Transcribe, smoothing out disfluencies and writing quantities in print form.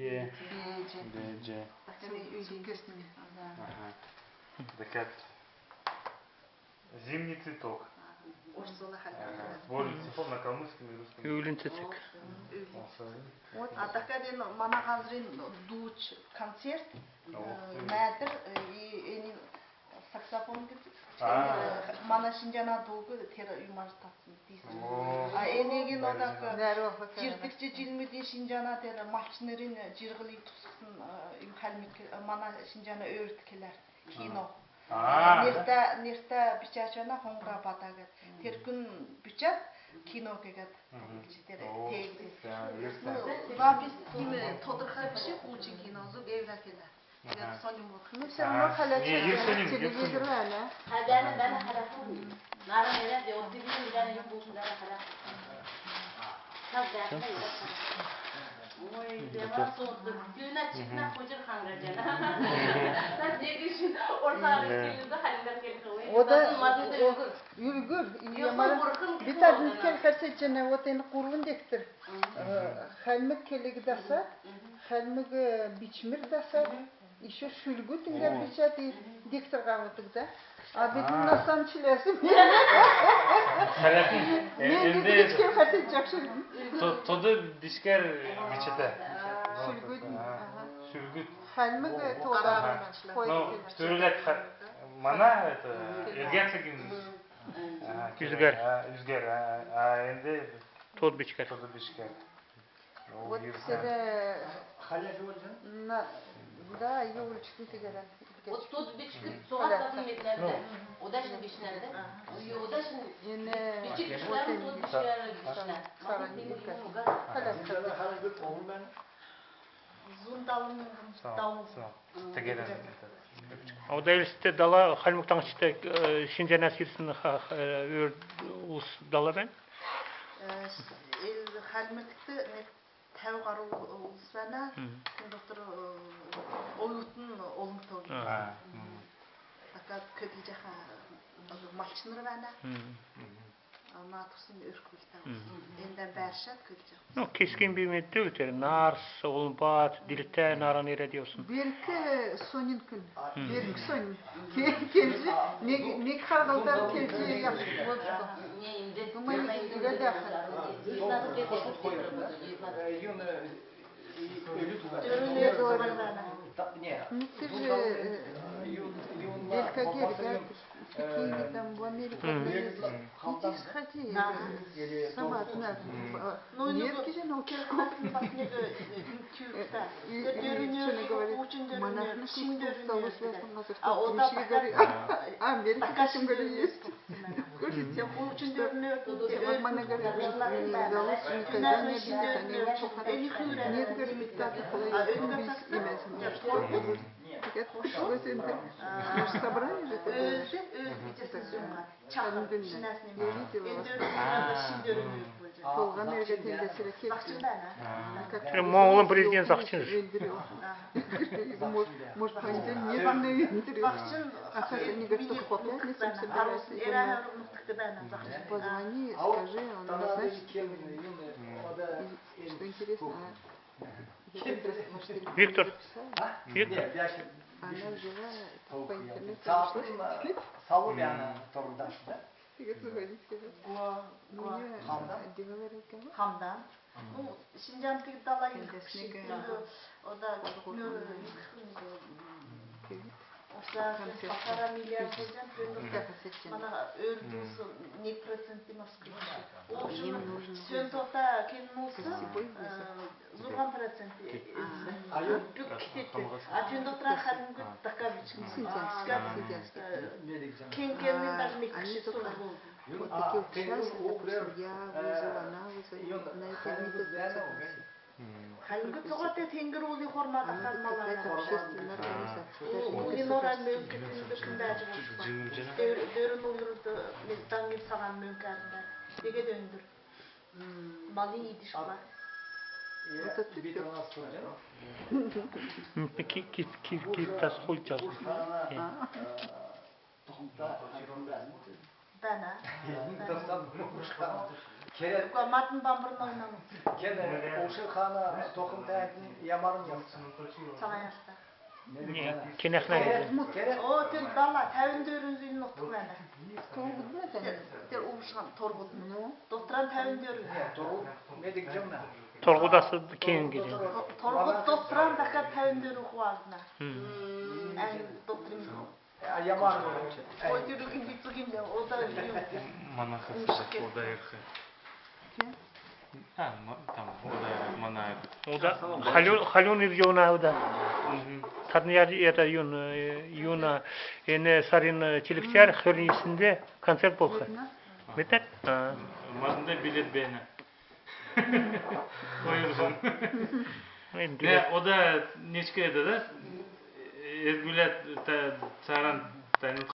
Б, Ж. Декат. Зимний цветок. Сборник цветов на калмыцком и русском. Өвлін цэцэг. Вот, а такая мана хазрин дуч концерт, мәдір и саксофон мана шинжана дугу тера юмар татсын дейсін. А энеген одак жиртікче жилмеден шинжана тера малчынырын жиргылы тусықсын мана шинжана өрт келер кино. Нерта бичачана хонгра батагат. Теркүн бичат кино кегат. Запись тиме тодырха биши учин кинозу гевра келер. Ну все равно телевизор валя. Хадана бана халафу. Нара мера де отти бин дана юм бушун дара халафу. Хадана Ой, демар соğuktu. Düğüne çıkına kocar hangacana. Sen ne düşün? Ortalık kelinde haller kelinde. O da yürgür. Bir tane kel karşıcına o tane kurun dektir. Halmik keligi dasa, halmik biçmir dasa, işe şülgü tünger biçati dektir kavgatık da. Abi bunun nasıl çilesin? Ne dedi kel karşıcak şimdi? Todu dişker biçete. Шүлгүт. Халмыгы тода Төрелет мана это эргенсигин. Yüzger. Yüzger. Энди Тод бичкер. тоду бишкер. Вот сюда да, юлечки тигерен. Вот тут бичкер соğukların metlerde. O da şimdi bişnerdi. O da şimdi biçik bişler, tod bişler bişler. Зундалын дау. Тегерен. O da eliste dala halmuktan işte Şincan sirsin us dala ben. Халмыкты не тәу қару ұлысына, доктор ойытын олың тоғы. Така көгі жақа малчыныр бәна. Ана тұрсын өркілді. Енден бәршат көгі жақа. No keskin bir medde öter. Nars, olbat, dilte naran ere diyorsun. Belki sonin gün. Belki sonin. Kelci ne kargıldan kelci yaptı. Ne indi? Ama ile de Делька герга, какие там в Америке, иди сходи, сама одна. Нерки же наукер Что говорит, монахны столу связан, Америка зачем говорит есть. Кушайте, вот мана говорит, удалось никогда не обидеть, они очень хорошие. Нет, говорит, так и имя. Может, собрали же это? Толган эргетелде сирекет. Моңолун президент Сакчын. Может, понедельник не вендерет. А как они говорят, только по пятницам собираются. Позвони, скажи, он назначит. Что интересно, Виктор. Она взяла по интернету. Салу yani torundaştı. Хамдан. Ну, Шинжанский дала o da Пахара миллиард ежен бана өрдүсү не проценти москвичи. Сен тота кинмусы зурган проценти. А сен дотра халимгы такабички. Кен келмен даже мекши сору болду. Вот такие вот части, допустим, я вызову, она вызовет, на это метод. Халимгы тоғырты тенгір олы хормады қалмалары. Общественная организация. Олин оран мөмкінді кімдәжі болшықпа. Дөрін олырды местаңын саған мөмкәрді. Деге дөндір. Малин едіш қыла. Это тупик. Тас хольчас. Бәна. Kere Matın bambırın oynamın. kene Uşu Xana toxum təyətin yamarın yapsın. Sana yasta. Ne diyeceğim? Kenekler gibi. Kere O tel balla tevin dörünzüğünü noktuk bana. Torgud mu sen? Tel uğuşan torgut mu? Doktoran tevin dörün. Torun ne diyeceğim ben? Torgudası keyin gidin. Torgut doktoran dakika tevin dörün kuvazına. Hmm. En doktorum. Yamarın. O dörün bitsin de o da Mana kısacak o da yakı. Ha, tamam. O da mana. O da halun izliyorna o da. Tadniyar ya yuna ene sarin çilikçer hırıyısında konser bolsa. Betek? Madında bilet beni. Koyursun. Endi Ne o da neçke ede de bilet saran